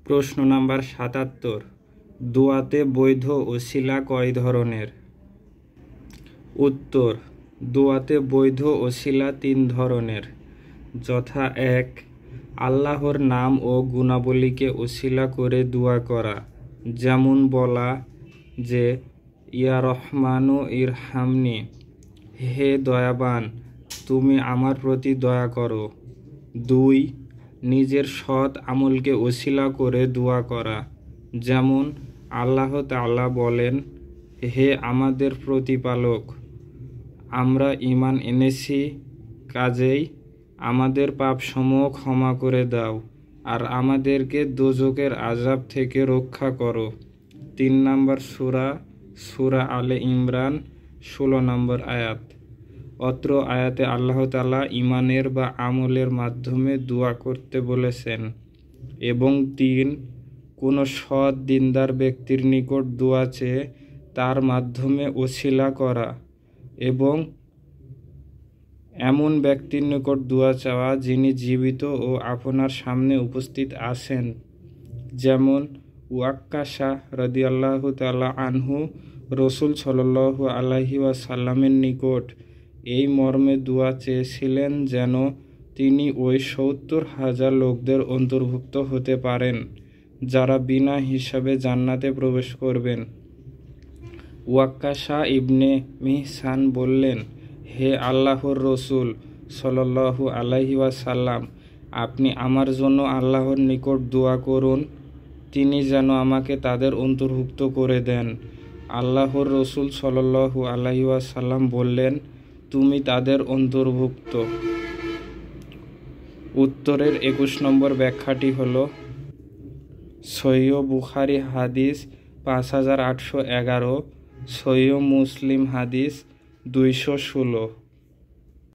প্রশ্ন নাম্বার ৭৭। দোয়াতে বৈধ ওসিলা কয় ধরনের? উত্তর: দোয়াতে বৈধ ওসিলা ৩ ধরনের, যথা ১. আল্লাহর নাম ও গুণাবলীকে ওসিলা করে দোয়া করা, যেমন বলা যে ইয়া রহমানু ইরহামনি, হে দয়াবান তুমি আমার প্রতি দয়া করো। ২. নিজের সৎ আমলকে ওসিলা করে দোয়া করা, যেমন আল্লাহ তাআলা বলেন, হে আমাদের প্রতিপালক, আমরা ঈমান এনেছি, কাজেই আমাদের পাপসমূহ ক্ষমা করে দাও আর আমাদেরকে দোজখের আযাব থেকে রক্ষা করো। ৩ নম্বর সূরা আলে ইমরান ১৬ নম্বর আয়াত। অত্র আয়াতে আল্লাহ তাআলা ঈমানের বা আমলের মাধ্যমে দোয়া করতে বলেছেন। এবং ৩. কোনো সৎ দিনদার ব্যক্তির নিকট দোয়া চেয়ে তার মাধ্যমে ওসিলা করা, এবং এমন ব্যক্তির নিকট দোয়া চাওয়া যিনি জীবিত ও আপনার সামনে উপস্থিত আছেন, যেমন ওয়াক্কাশা রাদিয়াল্লাহু তাআলা আনহু রাসূল সাল্লাল্লাহু আলাইহি ওয়াসাল্লামের নিকট এই মর্মে দোয়া চেয়েছিলেন যেন তিনি ওই ৭০,০০০ লোকদের অন্তর্ভুক্ত হতে পারেন যারা বিনা হিসাবে জান্নাতে প্রবেশ করবেন। ওয়াক্কাশা ইবনে মিহসান বললেন, হে আল্লাহর রসূল সাল্লাল্লাহু আলাইহি ওয়াসাল্লাম, আপনি আমার জন্য আল্লাহর নিকট দোয়া করুন, তিনি যেন আমাকে তাদের অন্তর্ভুক্ত করে দেন। আল্লাহর রসূল সাল্লাল্লাহু আলাইহি ওয়াসাল্লাম বললেন, তুমি তাদের অন্তর্ভুক্ত। উত্তরের ২১ নম্বর ব্যাখ্যাটি হল, সহিহ বুখারী হাদিস ৫৮১১, সহিহ মুসলিম হাদিস ২১৬।